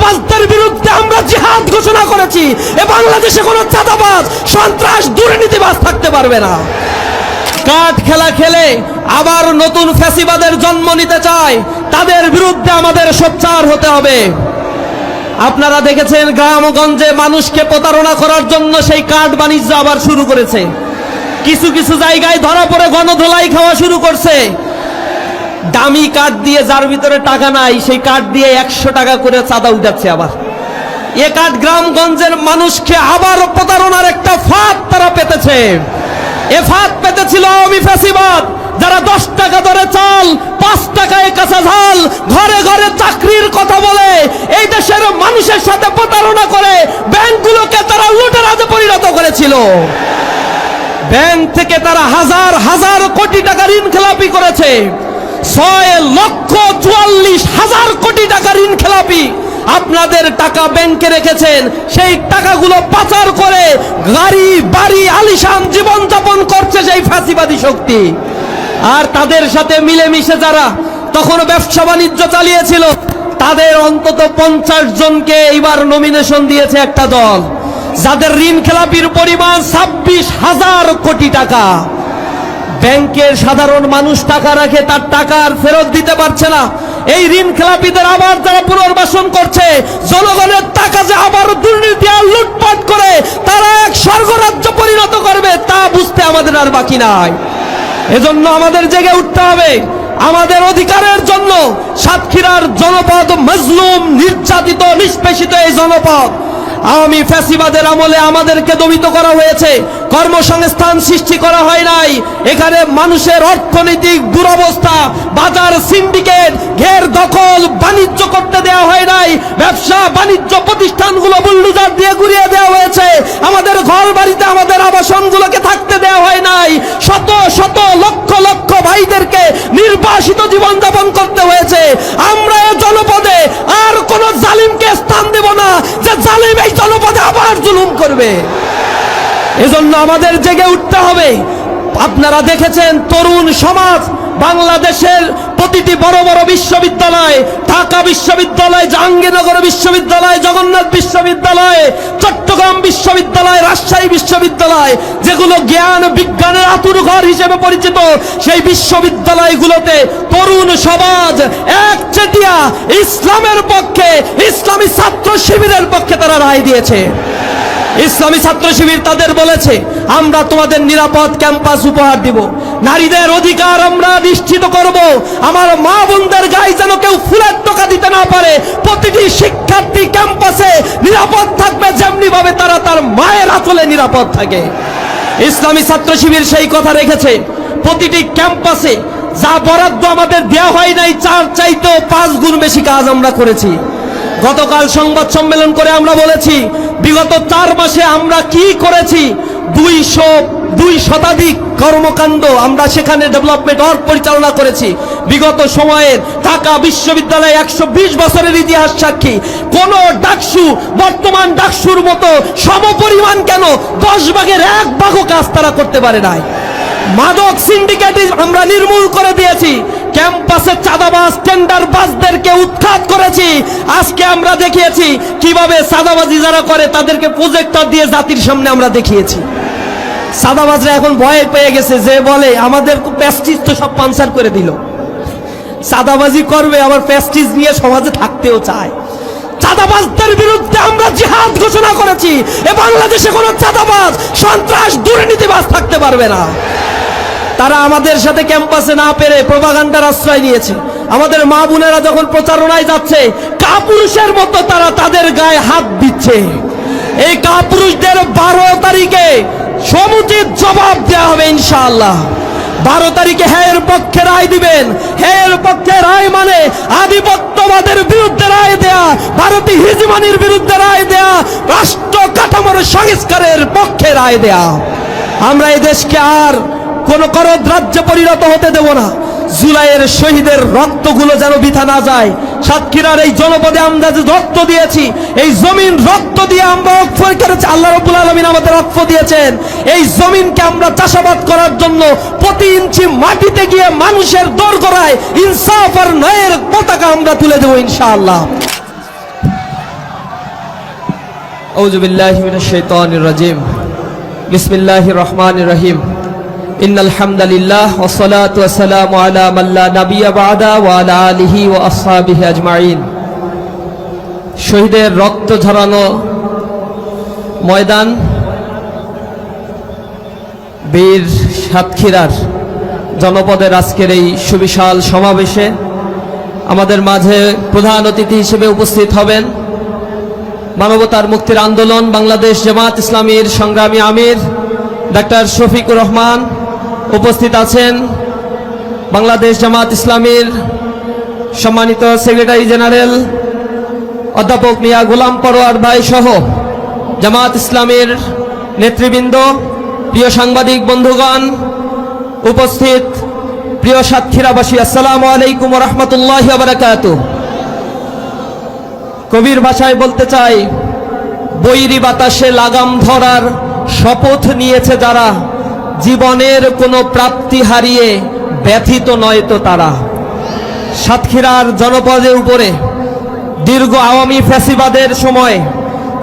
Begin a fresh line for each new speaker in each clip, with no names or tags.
চাঁদাবাজদের বিরুদ্ধে আমরা জিহাদ ঘোষণা করেছি। এ বাংলাদেশে কোনো চাঁদাবাজ, সন্ত্রাস, দুর্নীতিবাজ থাকতে পারবে না। কাঠ খেলা খেলে আবার নতুন ফ্যাসিবাদের জন্ম নিতে চায়, তাদের বিরুদ্ধে আমাদের সোচ্চার হতে হবে। আপনারা দেখেছেন গ্রামগঞ্জে মানুষকে প্রতারণা করার জন্য সেই কাঠ বাণিজ্য আবার শুরু করেছে। কিছু কিছু জায়গায় ধরা পড়ে গণধোলাই খাওয়া শুরু করছে। দামি কাঠ দিয়ে, যার ভিতরে টাকা নাই, সেই কাঠ দিয়ে 100 টাকা করে চাঁদা উঠাচ্ছে। আবার এ কাঠ গ্রামগঞ্জের মানুষকে আবার প্রতারণার একটা ফাঁদ তারা পেতেছে। এ ফাঁদ পেতেছিল আওয়ামী ফ্যাসিবাদ, যারা 10 টাকা দরে চাল, 5 টাকায় কাঁচা ঝাল, ঘরে ঘরে চাকরির কথা বলে এই দেশের মানুষের সাথে প্রতারণা করে ব্যাংকগুলোকে তারা লুটেরাজে পরিণত করেছিল। ব্যাংক থেকে তারা হাজার হাজার কোটি টাকা ঋণ খেলাপি করেছে। 6,44,000 কোটি টাকা ঋণ খেলাপি। আপনাদের টাকা ব্যাংকে রেখেছেন, সেই টাকাগুলো পাচার করে গাড়ি বাড়ি আলিশান জীবন যাপন করছে সেই ফ্যাসিবাদী শক্তি। আর তাদের সাথে মিলেমিশে যারা তখন ব্যবসা বাণিজ্য চালিয়েছিল, তাদের অন্তত 50 জনকে এইবার নমিনেশন দিয়েছে একটা দল, যাদের ঋণ খেলাপির পরিমাণ 26,000 কোটি টাকা। ব্যাংকের সাধারণ মানুষ টাকা রাখে, তার টাকা আর ফেরত দিতে পারছে না। এই ঋণ খেলাপিদের আবার যারা পুনর্বাসন করছে, জনগণের টাকা যে আবার দুর্নীতি আর লুটপাট করে তারা এক স্বর্গরাজ্য পরিণত করবে, তা বুঝতে আমাদের আর বাকি নাই। এজন্য আমাদের জেগে উঠতে হবে আমাদের অধিকারের জন্য। সাতক্ষীরার জনপদ মজলুম, নির্যাতিত, নিষ্পেষিত এই জনপদ আওয়ামী ফ্যাসিবাদের আমলে আমাদেরকে দমিত করা হয়েছে। কর্মসংস্থান সৃষ্টি করা হয় নাই। এখানে মানুষের অর্থনৈতিক দুরবস্থা, বাজার সিন্ডিকেট, ঘের দখল, বাণিজ্য করতে দেওয়া হয় নাই। ব্যবসা বাণিজ্য প্রতিষ্ঠানগুলো বুলডোজার দিয়ে গুড়িয়ে দেওয়া হয়েছে। আমাদের ঘর বাড়িতে, আমাদের আবাসনগুলোকে থাকতে দেওয়া হয় নাই। শত শত লক্ষ লক্ষ ভাইদেরকে নির্বাসিত জীবনযাপন করতে হয়েছে। আমরা এই জনপদে আর কোন জালিমকে স্থান দেব না, যে জালিম এই জনপদে আবার জুলুম করবে। এজন্য আমাদের জেগে উঠতে হবে। আপনারা দেখেছেন তরুণ সমাজ বাংলাদেশের প্রতিটি বড় বড় বিশ্ববিদ্যালয়, ঢাকা বিশ্ববিদ্যালয়, জাহাঙ্গীরনগর বিশ্ববিদ্যালয়, জগন্নাথ বিশ্ববিদ্যালয়, চট্টগ্রাম বিশ্ববিদ্যালয়, রাজশাহী বিশ্ববিদ্যালয়, যেগুলো জ্ঞান বিজ্ঞানের আতুরঘর হিসেবে পরিচিত, সেই বিশ্ববিদ্যালয়গুলোতে তরুণ সমাজ একচেটিয়া ইসলামের পক্ষে, ইসলামী ছাত্র শিবিরের পক্ষে তারা রায় দিয়েছে। ইসলামী ছাত্র শিবির তাদের বলেছে, আমরা তোমাদের নিরাপদ ক্যাম্পাস উপহার দিব, নারীদের অধিকার আমরা নিশ্চিত করব, আমার মা বোনদের গায়ে যেন কেউ ফুলের টোকা দিতে না পারে, প্রতিটি শিক্ষার্থী ক্যাম্পাসে নিরাপদ থাকবে যেমনি ভাবে তারা তার মায়ের আঁচলে নিরাপদ থাকে। ইসলামী ছাত্র শিবির সেই কথা রেখেছে। প্রতিটি ক্যাম্পাসে যা বরাদ্দ আমাদের দেওয়া হয় নাই, 4 চাইতেও 5 গুণ বেশি কাজ আমরা করেছি। গতকাল সংবাদ সম্মেলন করে আমরা বলেছি, বিগত 4 মাসে আমরা কি করেছি। 202 শতাধিক কর্মকাণ্ড আমরা সেখানে ডেভেলপমেন্ট ওয়ার্ক পরিচালনা করেছি। বিগত সময়ের ঢাকা বিশ্ববিদ্যালয় 120 বছরের ইতিহাস সাক্ষী। কোন ডাকসু বর্তমান ডাকসুর মতো সমপরিমাণ কেন 10 ভাগের 1 ভাগও কাজ তারা করতে পারে নাই। মাদক সিন্ডিকেট আমরা নির্মূল করে দিয়েছি। ক্যাম্পাসে চাঁদাবাজ, টেন্ডারবাজদেরকে উৎখাত করেছি। আজকে আমরা দেখিয়েছি কিভাবে চাঁদাবাজি যারা করে তাদেরকে প্রজেক্টর দিয়ে জাতির সামনে আমরা দেখিয়েছি। চাঁদাবাজরা এখন ভয় পেয়ে গেছে, যে বলে আমাদের প্যাস্টিজ তো সব পাঞ্চার করে দিল। চাঁদাবাজি করবে, আবার প্যাস্টিজ নিয়ে সমাজে থাকতেও চায়। চাঁদাবাজদের বিরুদ্ধে আমরা জিহাদ ঘোষণা করেছি। এ বাংলাদেশে কোনো চাঁদাবাজ, সন্ত্রাস, দুর্নীতিবাজ থাকতে পারবে না। তারা আমাদের সাথে ক্যাম্পাসে না পেরে প্রোপাগান্ডার আশ্রয় নিয়েছে। আমাদের মা বোনেরা যখন প্রচারণায় যাচ্ছে, কাপুরুষের মতো তারা তাদের গায়ে হাত দিচ্ছে। এই কাপুরুষদের 12 তারিখে সমুচিত জবাব দেওয়া হবে ইনশাআল্লাহ। 12 তারিখে হ্যাঁ পক্ষে রায় দিবেন। হ্যাঁ পক্ষে রায় মানে আধিপত্যবাদের বিরুদ্ধে রায় দেয়া, ভারতীয় হিজমানির বিরুদ্ধে রায় দেয়া, রাষ্ট্র কাঠামোর সংস্কারের পক্ষে রায় দেয়া। আমরা এই দেশকে আর কোন করদ রাজ্যে পরিণত হতে দেব না। জুলাইয়ের শহীদের রক্তগুলো যেন বৃথা না যায়। সাতক্ষীরার এই জনপদে আমরা যে রক্ত দিয়েছি, এই জমিন রক্ত দিয়ে আমরা অক্ষয় করেছি। আল্লাহ রাব্বুল আলামিন আমাদের রক্ত দিয়েছেন। এই জমিনকে আমরা চাষাবাদ করার জন্য প্রতি ইঞ্চি মাটিতে গিয়ে মানুষের দোরগোড়ায় ইনসাফ আর ন্যায়ের পতাকা আমরা তুলে দেব ইনশাআল্লাহ। আউযু বিল্লাহি মিনাশ শাইতানির রাজিম। বিসমিল্লাহির রহমানির রহিম। ইন্নাল হামদালিল্লাহ ওয়াস সালাতু ওয়াস সালামু আলা মান লা নাবিয়্যা বা'দা ওয়া আলা আলিহি ওয়া আসহাবিহি আজমাইন। শহীদের রক্ত ঝরানো ময়দান বীর সাতক্ষীরার জনপদের আজকের এই সুবিশাল সমাবেশে আমাদের মাঝে প্রধান অতিথি হিসেবে উপস্থিত হবেন মানবতার মুক্তির আন্দোলন বাংলাদেশ জামাত ইসলামীর সংগ্রামী আমির ডাক্তার শফিকুর রহমান। উপস্থিত আছেন বাংলাদেশ জামাত ইসলামীর সম্মানিত সেক্রেটারি জেনারেল অধ্যাপক মিয়া গোলাম পরোয়ার ভাই সহ জামাত ইসলামীর নেতৃবৃন্দ, প্রিয় সাংবাদিক বন্ধুগণ, উপস্থিত প্রিয় সাতক্ষীরাবাসী, আসসালামু আলাইকুম ওয়া রাহমাতুল্লাহি ওয়া বারাকাতুহু। কবির ভাষায় বলতে চাই, বৈরী বাতাসে লাগাম ধরার শপথ নিয়েছে যারা, জীবনের কোনো প্রাপ্তি হারিয়ে ব্যথিত নয় তো তারা। সাতক্ষীরার জনপদের উপরে দীর্ঘ আওয়ামী ফ্যাসিবাদের সময়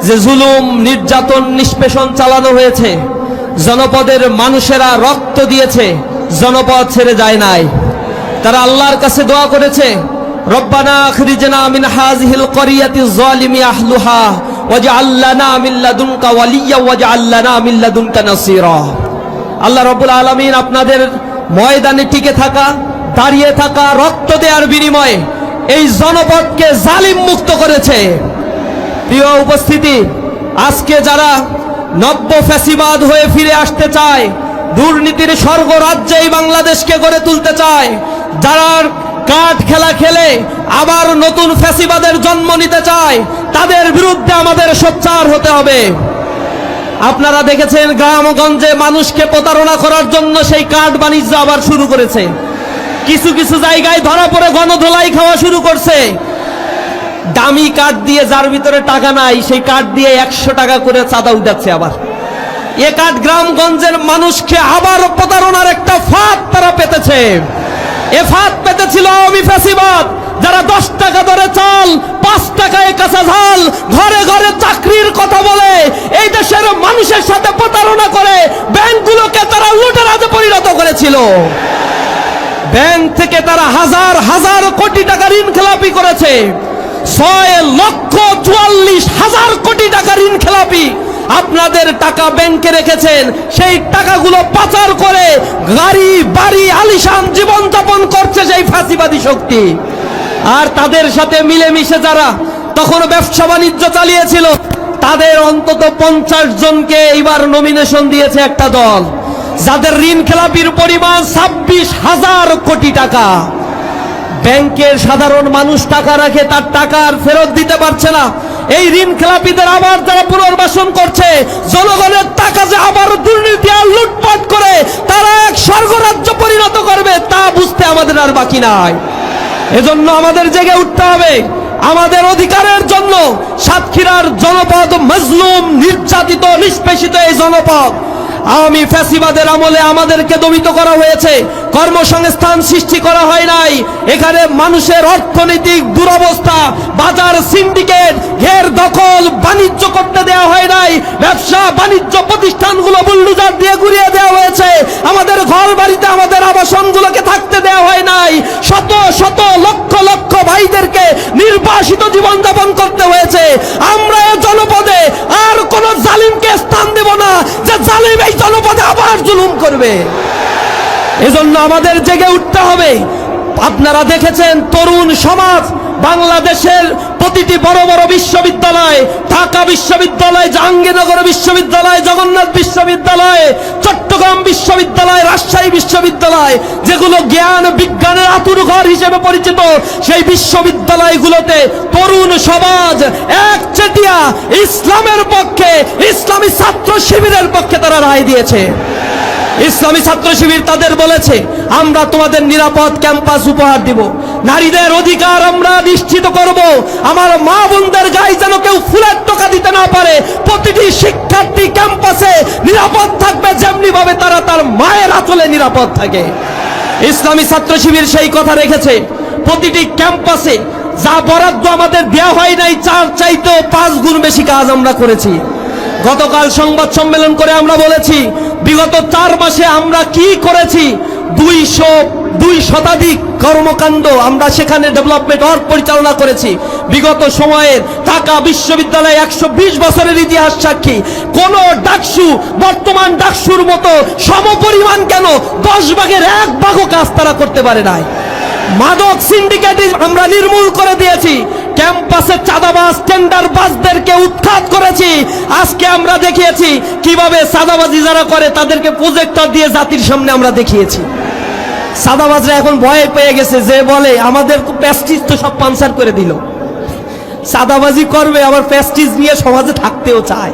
যে জুলুম নির্যাতন নিষ্পেষণ চালানো হয়েছে, জনপদের মানুষেরা রক্ত দিয়েছে, জনপদ ছেড়ে যায় নাই। তারা আল্লাহর কাছে দোয়া করেছে, রব্বানা আখরিজনা মিন হাযিহিল ক্বরিয়াতি যালিমি আহলুহা ওয়াজআল লানা মিন লাদুনকা ওয়ালিয়্যা ওয়াজআল লানা মিন লাদুনকা নাসীরা। আল্লাহ রাব্বুল আলামিন আপনাদের ময়দানে টিকে থাকা, দাঁড়িয়ে থাকা, রক্ত দেওয়ার বিনিময়ে এই জনপদকে জালিম মুক্ত করেছে। প্রিয় উপস্থিতি, আজকে যারা নব্য ফ্যাসিবাদ হয়ে ফিরে আসতে চায়, দুর্নীতির স্বর্গ রাজ্যেই বাংলাদেশকে গড়ে তুলতে চায়, যারা কাঠ খেলা খেলে আবার নতুন ফ্যাসিবাদের জন্ম নিতে চায়, তাদের বিরুদ্ধে আমাদের সোচ্চার হতে হবে। আপনারা দেখেছেন গ্রামগঞ্জে মানুষকে প্রতারণা করার জন্য সেই কাঠ বাণিজ্য আবার শুরু করেছে। কিছু কিছু জায়গায় ধরা পড়ে গণধোলাই খাওয়া শুরু করছে। দামি কাঠ দিয়ে, যার ভিতরে টাকা নাই, সেই কাঠ দিয়ে 100 টাকা করে চাঁদা উঠাচ্ছে। আবার এ কাঠ গ্রামগঞ্জের মানুষকে আবার প্রতারণার একটা ফাঁদ তারা পেতেছে। এ ফাঁদ পেতেছিল আওয়ামী ফ্যাসিবাদ, যারা 10 টাকা দরে চাল, 5 টাকায় কাঁচা ঝাল, ঘরে ঘরে চাকরির কথা বলে এই দেশের মানুষের সাথে প্রতারণা করে ব্যাংকগুলোকে তারা লুটেরাজে পরিণত করেছিল। ব্যাংক থেকে তারা হাজার হাজার কোটি টাকা ঋণ খেলাপি করেছে। 6,44,000 কোটি টাকা ঋণ খেলাপি। আপনাদের টাকা ব্যাংকে রেখেছেন, সেই টাকাগুলো পাচার করে গাড়ি বাড়ি আলিশান জীবন যাপন করছে সেই ফাঁসিবাদী শক্তি। আর তাদের সাথে মিলেমিশে যারা তখন ব্যবসা বাণিজ্য চালিয়েছিল, তাদের অন্তত 50 জনকে এবার নমিনেশন দিয়েছে একটা দল, যাদের ঋণ খেলাপির পরিমাণ 26,000 কোটি টাকা। ব্যাংকের সাধারণ মানুষ টাকা রাখে, তার টাকা আর ফেরত দিতে পারছে না। এই ঋণ খেলাপিদের আবার যারা পুনর্বাসন করছে, জনগণের টাকা যে আবার দুর্নীতি আর লুটপাট করে তারা এক স্বর্গরাজ্য পরিণত করবে, তা বুঝতে আমাদের আর বাকি নাই। এজন্য আমাদের জেগে উঠতে হবে আমাদের অধিকারের জন্য। সাতক্ষীরার জনপদ মজলুম, নির্যাতিত, নিষ্পেষিত এই জনপদ। আওয়ামী ফ্যাসিবাদের আমলে আমাদেরকে দমিত করা হয়েছে, কর্মসংস্থান সৃষ্টি করা হয় নাই। এখানে মানুষের অর্থনৈতিক দুরবস্থা, বাজার সিন্ডিকেট, ঘের দখল, বাণিজ্য করতে দেওয়া হয় নাই। ব্যবসা বাণিজ্য প্রতিষ্ঠানগুলো বুলডোজার দিয়ে গুড়িয়ে দেওয়া হয়েছে। আমাদের ঘর বাড়িতে, আমাদের আবাসনগুলোকে থাকতে দেওয়া হয় নাই। শত শত লক্ষ লক্ষ ভাইদেরকে নির্বাসিত জীবনযাপন করতে হয়েছে। আমরা এই জনপদে আর কোন জালিমকে স্থান দেব না, যে জালিম এই জনপদে আবার জুলুম করবে। এজন্য আমাদের জেগে উঠতে হবে। আপনারা দেখেছেন তরুণ সমাজ বাংলাদেশের প্রতিটি বড় বড় বিশ্ববিদ্যালয়, ঢাকা বিশ্ববিদ্যালয়, জাহাঙ্গীরনগর বিশ্ববিদ্যালয়, জগন্নাথ বিশ্ববিদ্যালয়, চট্টগ্রাম বিশ্ববিদ্যালয়, রাজশাহী বিশ্ববিদ্যালয়, যেগুলো জ্ঞান বিজ্ঞানের আতুরঘর হিসেবে পরিচিত, সেই বিশ্ববিদ্যালয়গুলোতে তরুণ সমাজ একচেটিয়া ইসলামের পক্ষে, ইসলামী ছাত্র শিবিরের পক্ষে তারা রায় দিয়েছে। ইসলামী ছাত্র শিবির তাদের বলেছে, আমরা তোমাদের নিরাপদ ক্যাম্পাস উপহার দিব, নারীদের অধিকার আমরা নিশ্চিত করব, আমার মা বোনদের গায়ে যেন কেউ ফুলের টোকা দিতে না পারে, প্রতিটি শিক্ষার্থী ক্যাম্পাসে নিরাপদ থাকবে যেমনি ভাবে তারা তার মায়ের আঁচলে নিরাপদ থাকে। ইসলামী ছাত্র শিবির সেই কথা রেখেছে। প্রতিটি ক্যাম্পাসে যা বরাদ্দ আমাদের দেওয়া হয় নাই, চার চাইতেও 5 গুণ বেশি কাজ আমরা করেছি। গতকাল সংবাদ সম্মেলন করে আমরা বলেছি বিগত 4 মাসে আমরা কি করেছি। 200 শতাধিক কর্মকাণ্ড আমরা সেখানে ডেভেলপমেন্ট ওয়ার্ক পরিচালনা করেছি। বিগত সময়ের ঢাকা বিশ্ববিদ্যালয় 120 বছরের ইতিহাস সাক্ষী। কোন ডাকসু বর্তমান ডাকসুর মতো সমপরিমাণ কেন 10 ভাগের 1 ভাগও কাজ তারা করতে পারে নাই। মাদক সিন্ডিকেট আমরা নির্মূল করে দিয়েছি। ক্যাম্পাসে চাঁদাবাজ টেন্ডারবাজদেরকে উৎখাত করেছি। আজকে আমরা দেখিয়েছি কিভাবে চাঁদাবাজি যারা করে তাদেরকে প্রজেক্টর দিয়ে জাতির সামনে আমরা দেখিয়েছি। চাঁদাবাজরা এখন ভয় পেয়ে গেছে, যে বলে আমাদের প্রেস্টিজ তো সব পানসার করে দিল। চাঁদাবাজি করবে আবার প্রেস্টিজ নিয়ে সমাজে থাকতেও চায়।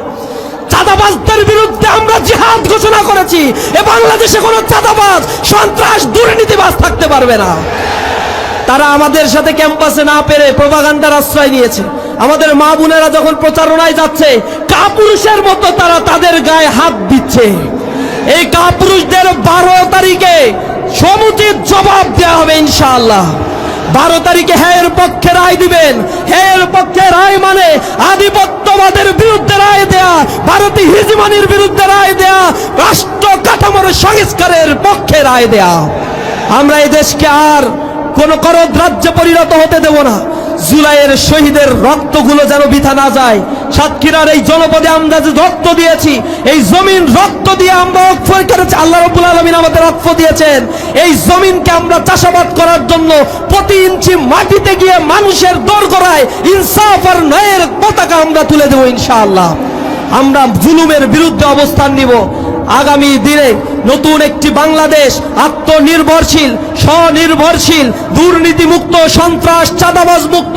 চাঁদাবাজদের বিরুদ্ধে আমরা জিহাদ ঘোষণা করেছি। এ বাংলাদেশে কোনো চাঁদাবাজ, সন্ত্রাস, দুর্নীতিবাজ থাকতে পারবে না। তারা আমাদের সাথে ক্যাম্পাসে না পেরে প্রোপাগান্ডার আশ্রয় নিয়েছে। আমাদের মা বোনেরা যখন প্রচারণায় যাচ্ছে কাপুরুষের মতো তারা তাদের গায়ে হাত দিচ্ছে। এই কাপুরুষদের 12 তারিখে সমুচিত জবাব দেওয়া হবে ইনশাআল্লাহ। 12 তারিখে হ্যাঁ পক্ষে রায় দিবেন। হ্যাঁ পক্ষে রায় মানে আধিপত্যবাদের বিরুদ্ধে রায় দেয়া, ভারতীয় হিজমানির বিরুদ্ধে রায় দেয়া, রাষ্ট্র কাঠামোর সংস্কারের পক্ষে রায় দেয়া। আমরা এই দেশকে আর কোন করদ রাজ্যে পরিণত হতে দেব না। জুলাইয়ের শহীদের রক্তগুলো যেন বৃথা না যায়। সাতক্ষীরার এই জনপদে আমরা যে রক্ত দিয়েছি, এই জমিন রক্ত দিয়ে আমরা ওয়াকফ করেছি। আল্লাহ রাব্বুল আলামিন আমাদের ওয়াকফ দিয়েছেন। এই জমিনকে আমরা চাষাবাদ করার জন্য প্রতি ইঞ্চি মাটিতে গিয়ে মানুষের দোরগোড়ায় ইনসাফ আর ন্যায়ের পতাকা আমরা তুলে দেব ইনশাআল্লাহ। আমরা জুলুমের বিরুদ্ধে অবস্থান নিব। আগামী দিনে নতুন একটি বাংলাদেশ, আত্মনির্ভরশীল, স্বনির্ভরশীল, দুর্নীতিমুক্ত, সন্ত্রাস চাঁদাবাজ মুক্ত,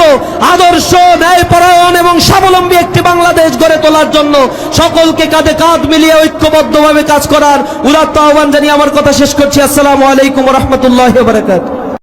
আদর্শ, ন্যায়পরায়ণ এবং স্বাবলম্বী একটি বাংলাদেশ গড়ে তোলার জন্য সকলকে কাঁধে কাঁধ মিলিয়ে ঐক্যবদ্ধভাবে কাজ করার উদাত্ত আহ্বান জানিয়ে আমার কথা শেষ করছি। আসসালামু আলাইকুম ওয়া রাহমাতুল্লাহি ওয়া বারাকাতুহু।